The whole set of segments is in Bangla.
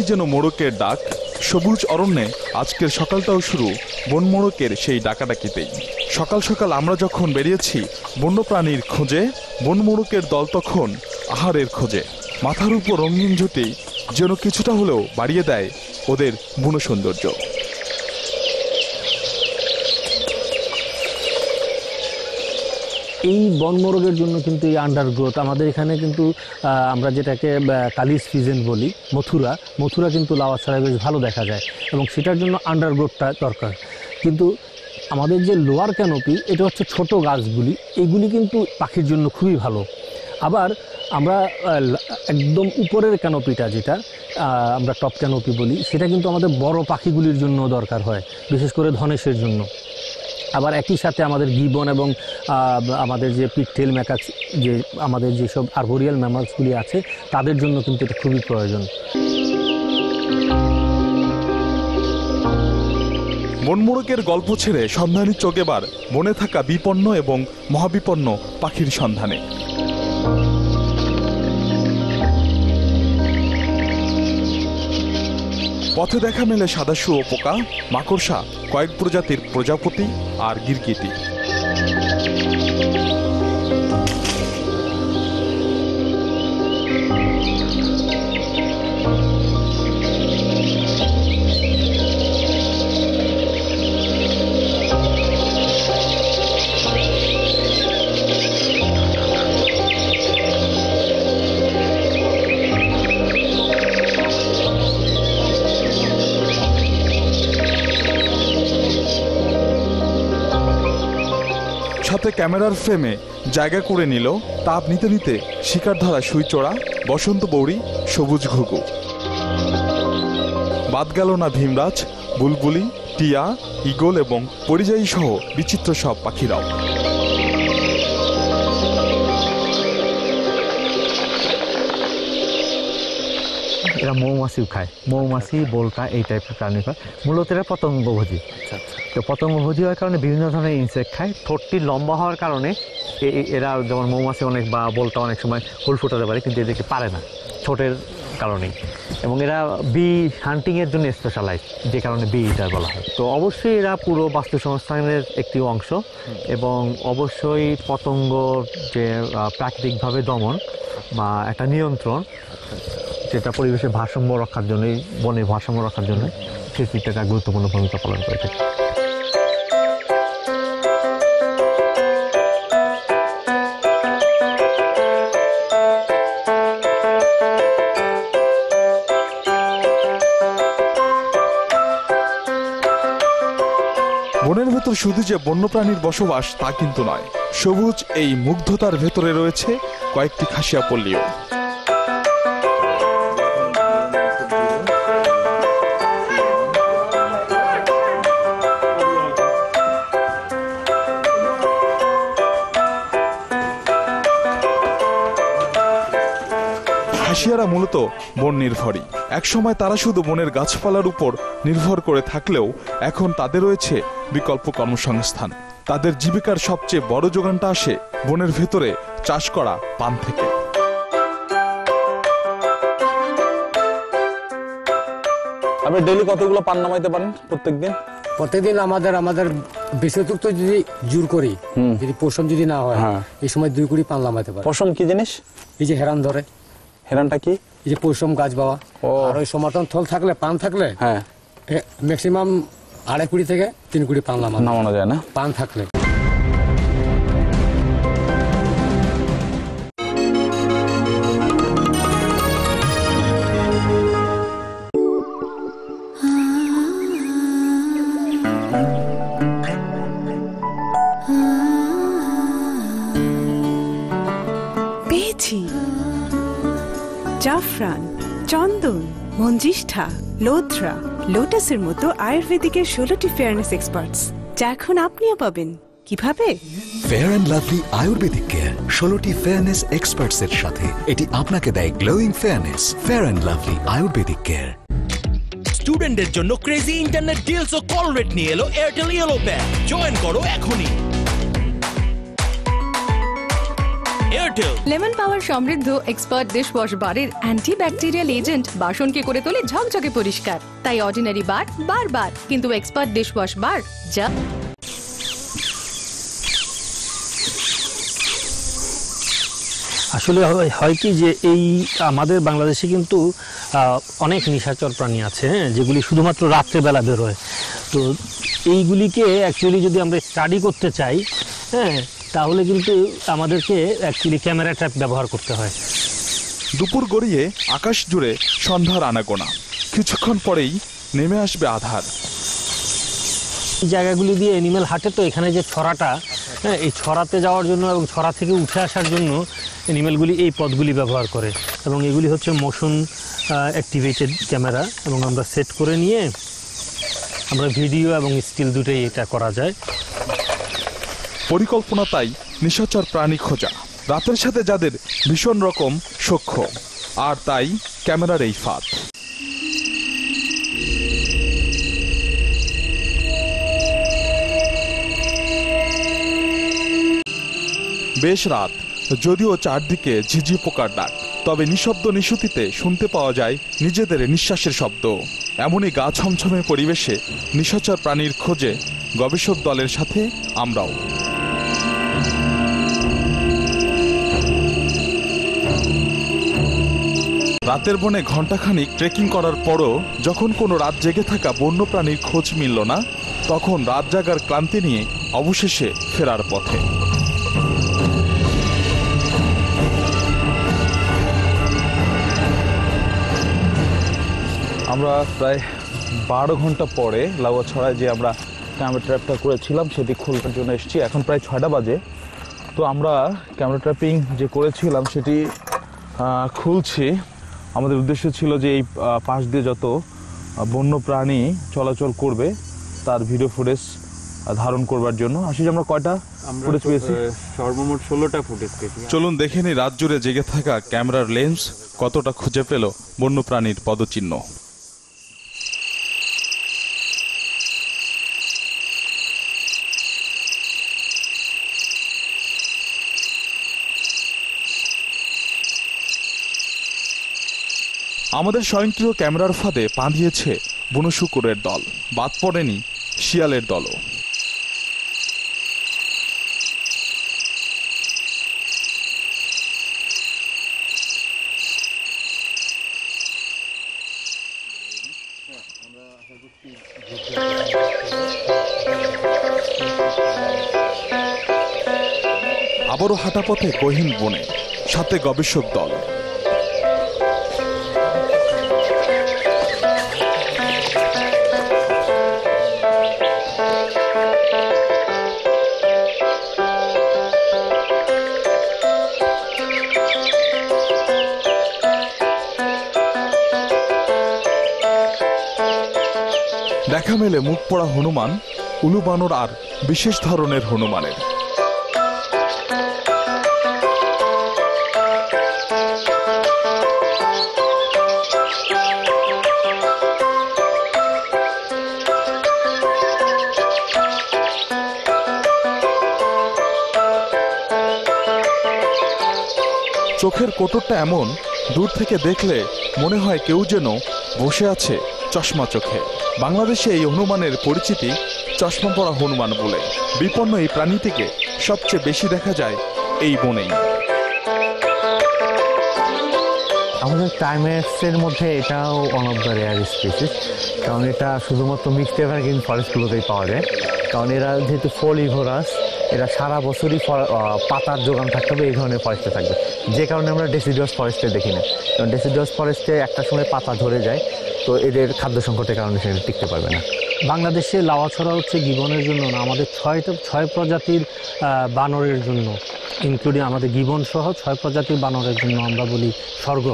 যেন মোড়কের ডাক। সবুজ অরণ্যে আজকের সকালটাও শুরু বন মোড়কের সেই ডাকাডাকিতেই। সকাল সকাল আমরা যখন বেরিয়েছি বন্যপ্রাণীর খোঁজে, বন মোড়কের দল তখন আহারের খোঁজে। মাথার উপর রঙিন ঝুঁটি যেন কিছুটা হলেও বাড়িয়ে দেয় ওদের বুনো সৌন্দর্য। এই বনমোরগের জন্য কিন্তু এই আন্ডারগ্রোথ আমাদের এখানে কিন্তু আমরা যেটাকে কালিজ ফিজেন বলি, মথুরা কিন্তু লাওয়া ছাড়াই বেশ ভালো দেখা যায় এবং সেটার জন্য আন্ডারগ্রোথটা দরকার। কিন্তু আমাদের যে লোয়ার ক্যানোপি, এটা হচ্ছে ছোট গাছগুলি, এইগুলি কিন্তু পাখির জন্য খুবই ভালো। আবার আমরা একদম উপরের ক্যানোপিটা যেটা আমরা টপ ক্যানোপি বলি, সেটা কিন্তু আমাদের বড় পাখিগুলির জন্য দরকার হয়, বিশেষ করে ধনেশের জন্য। আবার একই সাথে আমাদের গিবন এবং আমাদের যে পিকটেল ম্যাকাক্স, যে আমাদের যেসব আর্বোরিয়াল ম্যামালসগুলি আছে, তাদের জন্য কিন্তু এটা খুবই প্রয়োজন। বনমোড়কের গল্প ছেড়ে সন্ধানী চোখ এবার বনে থাকা বিপন্ন এবং মহাবিপন্ন পাখির সন্ধানে। পথে দেখা মেলে সাদাশুঁয়ো পোকা, মাকড়সা, কয়েক প্রজাতির প্রজাপতি আর গিরগিটি। সাথে ক্যামেরার ফ্রেমে জায়গা করে নিল তাপ নিতে নিতে শিকার ধরা সুইচড়া, বসন্ত বৌড়ি, সবুজ ঘুঘু। বাদ গেল না ভীমরাজ, বুলবুলি, টিয়া, ঈগল এবং পরিযায়ী সহ বিচিত্র সব পাখিরাও। এরা মৌমাছিও খায়, মৌমাছি, বোলতা এই টাইপের প্রাণী খায়। মূলত এরা পতঙ্গভোজী। তো পতঙ্গভোজী হওয়ার কারণে বিভিন্ন ধরনের ইনসেক্ট খায়। ঠোঁটটি লম্বা হওয়ার কারণে এরা, যেমন মৌমাছি অনেক বা বোলতা অনেক সময় ফুল ফোটাতে পারে, কিন্তু এদেরকে পারে না ঠোঁটের কারণেই। এবং এরা বি হান্টিংয়ের জন্য স্পেশালাইজ, যে কারণে বি ইটার বলা হয়। তো অবশ্যই এরা পুরো বাস্তুসংস্থানের একটি অংশ এবং অবশ্যই পতঙ্গ যে প্রাকৃতিকভাবে দমন বা একটা নিয়ন্ত্রণ, যেটা পরিবেশের ভারসাম্য রক্ষার জন্যই, বনের ভারসাম্য রক্ষার জন্য সেটিতে একটা গুরুত্বপূর্ণ ভূমিকা পালন করে থাকে। বনের ভেতর শুধু যে বন্যপ্রাণীর বসবাস তা কিন্তু নয়, সবুজ এই মুগ্ধতার ভেতরে রয়েছে কয়েকটি খাসিয়া পল্লীও। খাসিয়ারা মূলত বন নির্ভরই। একসময় তারা শুধু বনের গাছপালার উপর নির্ভর করে থাকলেও এখন তাদের রয়েছে বিকল্প কর্মসংস্থান। তাদের জীবিকার সবচেয়ে বড় যোগানটা আসে বনের ভেতরে চাষ করা পান থেকে। আপনি ডেইলি কতগুলো পান নামাইতে পারেন প্রত্যেকদিন? আমাদের বিশেষত যদি জোর করি, যদি পশম যদি না হয়, এই সময় 2 কুড়ি পান নামাইতে পারে। পশম কি জিনিস? এই যে হেরান ধরে। হেরানটা কি? এই যে পশম গাছ বাবা। আর ওই সমর্থন থল থাকলে, পান থাকলে, হ্যাঁ, ম্যাক্সিমাম 2.5 কুড়ি থেকে 3 কুড়ি পান নামানো যায় না, পান থাকলে। জাফরান, চন্দন, মঞ্জিষ্ঠা, লোথরা, লোটাসের মতো আয়ুর্বেদিকের 16টি ফেয়ারনেস এক্সপার্টস, যা এখন আপনিও পাবেন। কিভাবে? Fair and Lovely Ayurvedic Care 16টি ফেয়ারনেস এক্সপার্টস এর সাথে এটি আপনাকে দেয় glowing fairness. Fair and Lovely Ayurvedic Care. স্টুডেন্টদের জন্য ক্রেজি ইন্টারনেট ডিলস ও কল রেট নিয়ে এলো এয়ারটেল ইয়েলো প্যাক। জয়েন করো এখনই। এয়ারটেল। লেমন পাওয়ার সমৃদ্ধ এক্সপার্ট ডিশওয়াশ বারের অ্যান্টি ব্যাকটেরিয়াল এজেন্ট বাসনকে করে তোলে ঝকঝকে পরিষ্কার। তাই অর্ডিনারি বার বারবার, কিন্তু এক্সপার্ট ডিশওয়াশ বার যা। আসলে হয় কি যে এই আমাদের বাংলাদেশে কিন্তু অনেক নিশাচর প্রাণী আছে, হ্যাঁ, যেগুলি শুধুমাত্র রাত্রেবেলা বেরোয়। তো এইগুলিকে অ্যাকচুয়ালি যদি আমরা স্টাডি করতে চাই, হ্যাঁ, তাহলে কিন্তু আমাদেরকে অ্যাকচুয়ালি ক্যামেরা ট্র্যাপ ব্যবহার করতে হয়। দুপুর গড়িয়ে আকাশ জুড়ে সন্ধ্যার আনাগোনা, কিছুক্ষণ পরেই নেমে আসবে আধার। এই জায়গাগুলি দিয়ে অ্যানিমেল হাঁটে, তো এখানে যে ছড়াটা, হ্যাঁ, এই ছড়াতে যাওয়ার জন্য এবং ছড়া থেকে উঠে আসার জন্য অ্যানিমেলগুলি এই পথগুলি ব্যবহার করে, এবং এগুলি হচ্ছে মোশন অ্যাক্টিভেটেড ক্যামেরা, এবং আমরা সেট করে নিয়ে আমরা ভিডিও এবং স্টিল দুটোই এটা করা যায়। পরিকল্পনা তাই নিশাচর প্রাণী খোঁজা, রাতের সাথে যাদের ভীষণ রকম সখ্য, আর তাই ক্যামেরার এই ফাঁদ। বেশ রাত, যদিও চারদিকে ঝিঝি পোকার ডাক, তবে নিঃশব্দ নিশুতিতে শুনতে পাওয়া যায় নিজেদের নিঃশ্বাসের শব্দ। এমনই গা ছমছমে পরিবেশে নিশাচর প্রাণীর খোঁজে গবেষক দলের সাথে আমরাও। রাতের বনে ঘণ্টাখানিক ট্রেকিং করার পরও যখন কোনো রাত জেগে থাকা বন্যপ্রাণীর খোঁজ মিলল না, তখন রাত জাগার ক্লান্তি নিয়ে অবশেষে ফেরার পথে। আমরা প্রায় 12 ঘন্টা পরে লাউয়াছড়ায় যে আমরা ক্যামেরা ট্র্যাপটা করেছিলাম সেটি খোলার জন্য এসেছি। এখন প্রায় 6টা বাজে। তো আমরা ক্যামেরা ট্র্যাপিং যে করেছিলাম সেটি খুলছি। আমাদের উদ্দেশ্য ছিল যে এই পাশ দিয়ে যত বন্য প্রাণী চলাচল করবে তার ভিডিও ফুটেজ ধারণ করবার জন্য। আসলে আমরা কয়টা ফুটেজ পেয়েছি? সর্বমোট 16টা ফুটেজ পেয়েছি। চলুন দেখে নিই রাত জুড়ে জেগে থাকা ক্যামেরার লেন্স কতটা খুঁজে পেল বন্যপ্রাণীর পদচিহ্ন। আমাদের স্বয়ংক্রিয় ক্যামেরার ফাঁদে পা দিয়েছে বুনো শূকরের দল, বাদ পড়েনি শিয়ালের দলও। আবারও হাঁটা পথে গহীন বনে, সাথে গবেষক দল। দেখা মেলে মুখ পড়া হনুমান, উলু বানর আর বিশেষ ধরনের হনুমানের। চোখের কোটরটা এমন, দূর থেকে দেখলে মনে হয় কেউ যেন বসে আছে চশমা চোখে। বাংলাদেশে এই হনুমানের পরিচিতি চশমা পরা হনুমান বলে। বিপন্ন এই প্রাণীটিকে সবচেয়ে বেশি দেখা যায় এই বনেই। আমাদের টাইমেক্সের মধ্যে এটাও one of the rare species, কারণ এটা শুধুমাত্র মিক্সড এভারগ্রিন ফরেস্টগুলোতেই পাওয়া যায়। কারণ এরা যেহেতু ফলিভোরাস, এরা সারা বছরই পাতার যোগান থাকতে হবে, এই ধরনের ফরেস্টে থাকবে, যে কারণে আমরা ডেসিডুয়াস ফরেস্টে দেখি না। কারণ ডেসিডুয়াস ফরেস্টে একটা সময় পাতা ঝরে যায়, তো এদের খাদ্য সংকটের কারণে সেটা টিকতে পারবে না। বাংলাদেশে লাউয়াছড়া হচ্ছে গিবনের জন্য না, আমাদের ছয় প্রজাতির বানরের জন্য, ইনক্লুডিং আমাদের গিবন সহ 6 প্রজাতির বানরের জন্য আমরা বলি স্বর্গ।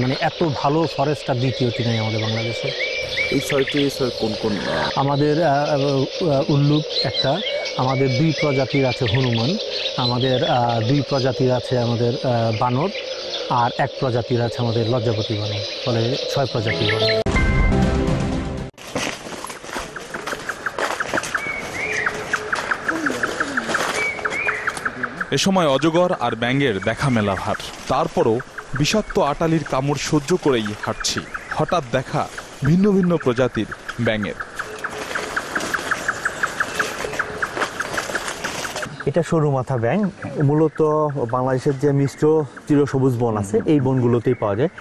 মানে এত ভালো ফরেস্ট আর দ্বিতীয়টি নেই আমাদের বাংলাদেশে। এই 6টি স্যার কোন কোন? আমাদের উল্লুক একটা, আমাদের 2 প্রজাতির আছে হনুমান, আমাদের 2 প্রজাতির আছে আমাদের বানর, আর 1 প্রজাতির আছে আমাদের লজ্জাপতি বানর, ফলে 6 প্রজাতির বানর। এ সময় অজগর আর ব্যাঙের দেখা মেলা ভার। তারপরও বিষাক্ত আটালির কামড় সহ্য করেই হাঁটছি। হঠাৎ দেখা ভিন্ন ভিন্ন প্রজাতির ব্যাঙের। এটা সরু মাথা ব্যাঙ, মূলত বাংলাদেশের যে মিশ্র চিরসবুজ বন আছে এই বনগুলোতেই পাওয়া যায়,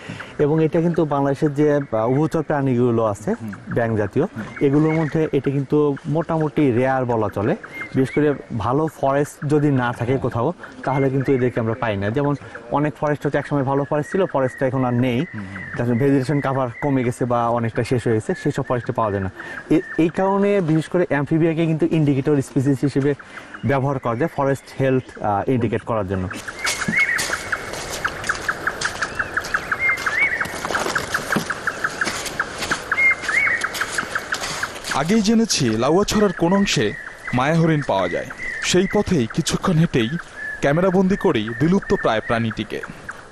এবং এটা কিন্তু বাংলাদেশের যে উভচর প্রাণীগুলো আছে ব্যাঙ জাতীয় এগুলোর মধ্যে এটা কিন্তু মোটামুটি রেয়ার বলা চলে। বিশেষ করে ভালো ফরেস্ট যদি না থাকে কোথাও তাহলে কিন্তু এদেরকে আমরা পাই না। যেমন অনেক ফরেস্ট হচ্ছে একসময় ভালো ফরেস্ট ছিল, ফরেস্টটা এখন আর নেই, ভেজিটেশন কাভার কমে গেছে বা অনেকটা শেষ হয়ে গেছে, সেসব ফরেস্টে পাওয়া যায় না। এই কারণে বিশেষ করে অ্যাম্ফিবিয়াকে কিন্তু ইন্ডিকেটর স্পিসিস হিসেবে ব্যবহার করা যায় ফরেস্ট হেলথ ইন্ডিকেট করার জন্য। আগেই জেনেছি লাউয়াছড়ার কোন অংশে মায়া হরিণ পাওয়া যায়। সেই পথেই কিছুক্ষণ হেঁটেই ক্যামেরাবন্দি করি বিলুপ্ত প্রায় প্রাণীটিকে।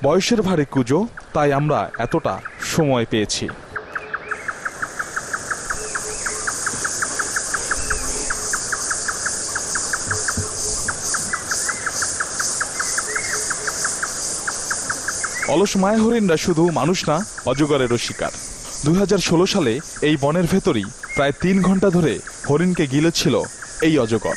বয়সের ভারে কুজো, তাই আমরা এতটা সময় পেয়েছি। অলস মায়া হরিণরা শুধু মানুষ না, অজগরেরও শিকার। 2016 সালে এই বনের ভেতরই প্রায় 3 ঘন্টা ধরে হরিণকে গিলেছিল এই অজগর।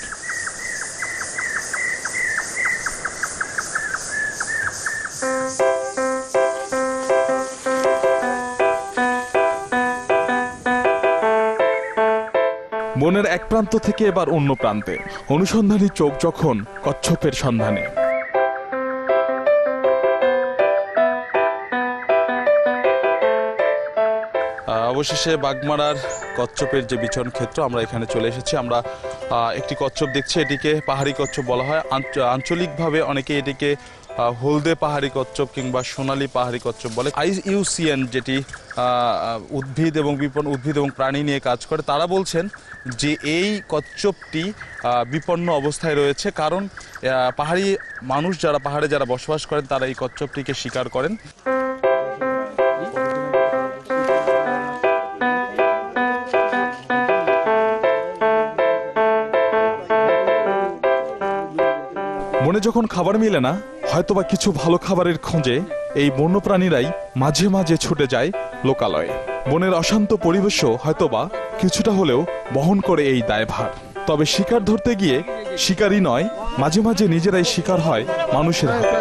বনের এক প্রান্ত থেকে এবার অন্য প্রান্তে অনুসন্ধানী চোখ যখন কচ্ছপের সন্ধানে। অবশেষে বাগমারার কচ্ছপের যে বিচরণ ক্ষেত্র, আমরা এখানে চলে এসেছি। আমরা একটি কচ্ছপ দেখছি, এটিকে পাহাড়ি কচ্ছপ বলা হয়। আঞ্চলিকভাবে অনেকে এটিকে হলদে পাহাড়ি কচ্ছপ কিংবা সোনালী পাহাড়ি কচ্ছপ বলে। IUCN যেটি উদ্ভিদ এবং প্রাণী নিয়ে কাজ করে, তারা বলছেন যে এই কচ্ছপটি বিপন্ন অবস্থায় রয়েছে, কারণ পাহাড়ি মানুষ যারা পাহাড়ে যারা বসবাস করেন তারা এই কচ্ছপটিকে শিকার করেন। বনে যখন খাবার মিলে না, হয়তোবা কিছু ভালো খাবারের খোঁজে এই বন্যপ্রাণীরাই মাঝে মাঝে ছুটে যায় লোকালয়ে। বনের অশান্ত পরিবেশও হয়তোবা কিছুটা হলেও বহন করে এই দায়ভার। তবে শিকার ধরতে গিয়ে শিকারই নয়, মাঝে মাঝে নিজেরাই শিকার হয় মানুষের হাতে।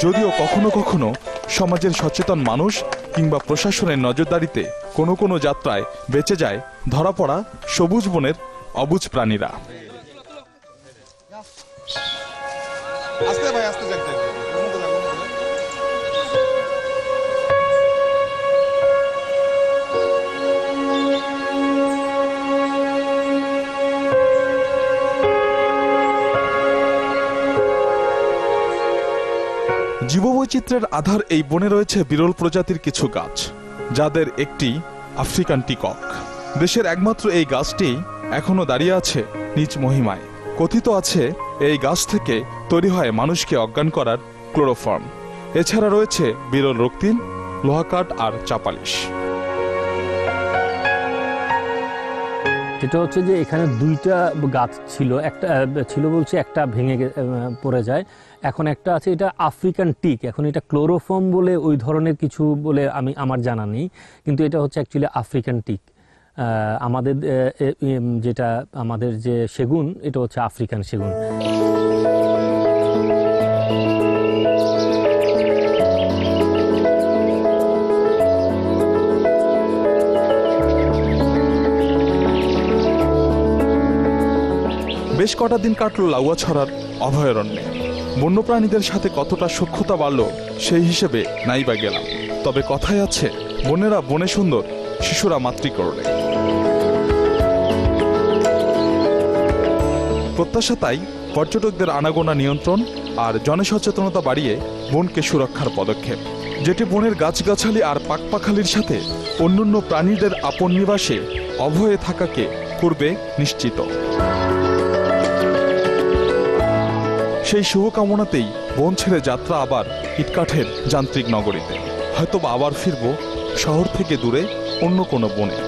যদিও কখনো কখনো সমাজের সচেতন মানুষ কিংবা প্রশাসনের নজরদারিতে কোনো কোনো যাত্রায় বেঁচে যায় ধরা পড়া সবুজ বনের অবুঝ প্রাণীরা। জীববৈচিত্র্যের আধার এই বনে রয়েছে বিরল প্রজাতির কিছু গাছ, যাদের একটি আফ্রিকান টিকক। দেশের একমাত্র এই গাছটি এখনো দাঁড়িয়ে আছে নিজ মহিমায়। কথিত আছে এই গাছ থেকে তৈরি হয় মানুষকে অজ্ঞান করার ক্লোরোফর্ম। এছাড়া রয়েছে বিরল রক্তিম, লোহাকাঠ আর চাপালিশ। যেটা হচ্ছে যে এখানে 2টা গাছ ছিল, একটা ছিল বলছে একটা ভেঙে পড়ে যায়, এখন একটা আছে, এটা আফ্রিকান টিক। এখন এটা ক্লোরোফর্ম বলে ওই ধরনের কিছু বলে আমার জানা নেই, কিন্তু এটা হচ্ছে অ্যাকচুয়ালি আফ্রিকান টিক। আমাদের যেটা আমাদের যে সেগুন, এটা হচ্ছে আফ্রিকান সেগুন। বেশ কটা দিন কাটল লাউয়াছড়ার অভয়ারণ্যে। বন্যপ্রাণীদের সাথে কতটা সখ্যতা বাড়ল সেই হিসেবে নাই বা গেলাম। তবে কথায় আছে, বনেরা বনে সুন্দর, শিশুরা মাতৃকরণে। প্রত্যাশা তাই পর্যটকদের আনাগোনা নিয়ন্ত্রণ আর জনসচেতনতা বাড়িয়ে বনকে সুরক্ষার পদক্ষেপ, যেটি বনের গাছগাছালি আর পাকপাখালির সাথে অন্যান্য প্রাণীদের আপন নিবাসে অভয়ে থাকাকে করবে নিশ্চিত। সেই শুভকামনাতেই বন ছেড়ে যাত্রা আবার ইটকাঠের যান্ত্রিক নগরীতে। হয়তোবা আবার ফিরব শহর থেকে দূরে অন্য কোনো বনে।